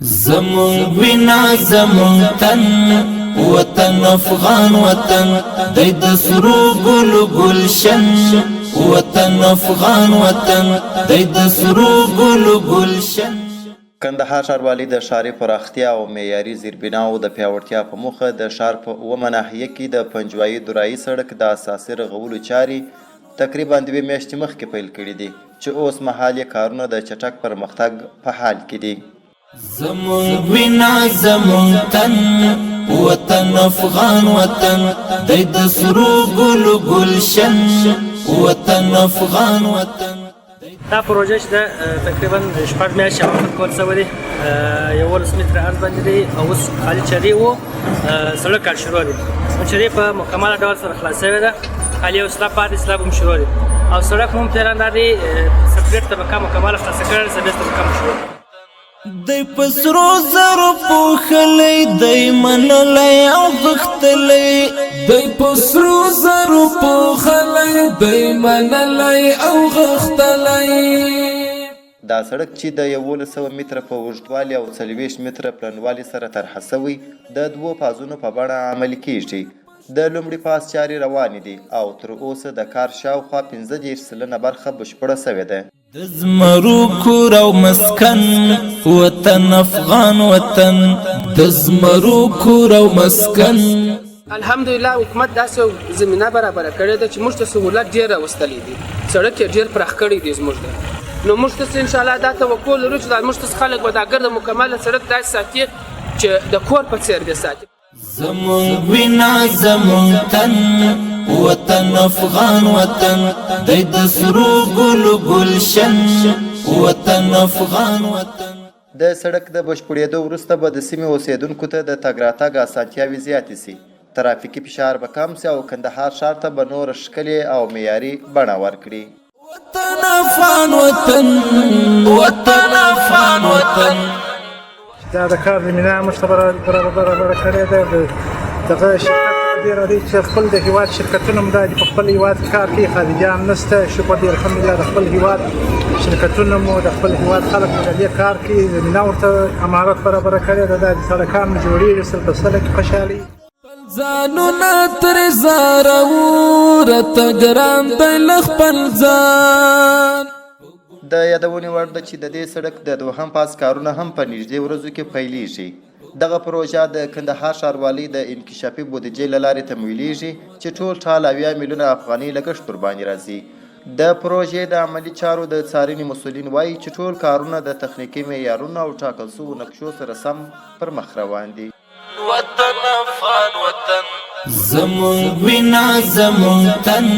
زمون وینا زمون تن وطن افغان وطن دی د سرو ګلو گلشن وطن افغان وطن دی د سرو ګلو گلشن. کندهار ښاروالي د ښاري پراختیا او معیاري زیربناو د پیاوړتیا په موخه د ښار په اومه ناحیه کې د پنجوایي درایي سړک د اساسي رغولو چارې تقریبا 2 میاشتې مخکې پیل کړي دي چې اوس مهال یې کارونه د چټک پرمختګ په حال کې دي. زمون وینا زمون تن وطن افغان وطن دی د سرو ګلو گلشن وطن افغان وطن. دا پروژه چې ده تقریبا 6 میاشتې وخت کول شوی دی، 11 متره عرض باندې دی او اوس خالي چرې و سړک کار شروع دی. چرې په مکمله ډول سره خلاص شوی ده، خالي اصلاح پاتې اصلاح هم شروع دی او سړک هم تهران دی سپریټ طبقه مکمله خلاصه کړل، سبیس طبقه هم شروع دی پسرو زرو پوخلی دی منلی او غختلی دی پسرو زرو پوخلی دی منلی او غختلی. دا سړک چې د 1100 متره په اوږدوالي او 40 متره پلنوالي سره طرحه شوی د 2 فازونو په بڼه عملي کیږي. د لومړي فاز چارې روانې دي او تر اوسه د کار شاوخوا 15% برخه بشپړه شوې ده. د زمرو کور او مسکن وطن افغان وطن د زمرو کور او مسکن. الحمدلله حکومت داسې زمینه برابره کړې ده چې موږ ته سهولت ډېر راوستلی دي، سړک یې ډېر پراخ کړی دی زموږ ته. نو موږ ته انشاءالله دا توقع لرو چې موږ ته خلک به دا ګرده مکمله سړک داسې ساتي چې د کور په څېر دې ساتي. زمون وینا زمون تن وطن افغان وطن دی د سرو ګلو گلشن وطن افغان وطن. د سړک د بشپړېدو وروسته به د سیمې اوسیدونکو ته د تګ راتګ اسانتیاوې زیاتې سي، ترافیکي فشار به کم سي او کندهار ښار ته به نوره ښکلې او معیاري بڼه ورکړي. وطن افغان وطن وطن افغان وطن. دا د کار زمینه موږ ته برابره کړې ده. دغه شرکت ډېر دی چې خپل د هیواد شرکتونه هم دا په خپل هیواد کې کار کوي، خارجیان نشته. شکر دی الحمدلله د خپل هیواد شرکتونه مو د خپل هیواد خلک د دې کار کوي، زمینه ورته امارات برابره کړې ده. د سړکان جوړېږي سل په سله کې خوشحالي ځانونه ترې زارو راته ګران دی له خپل ځان. د یادونې وړ ده چې د دې سړک د دوهم پاس کارونه هم په نږدې ورځو کې پیلیږي. دغه پروژه د کندهار ښاروالۍ د انکشافي بودیجې له لارې تمویلیږي چې ټول ټال 80 میلیونه افغانۍ لګښت ورباندې راځي. د پروژې د عملي چارو د څارنې مسؤلین وایي چې ټول کارونه د تخنیکي معیارونو او ټاکل شوو نقشو سره سم پر مخ روان دي. وطن افغان وطن زمون وینا زمون تن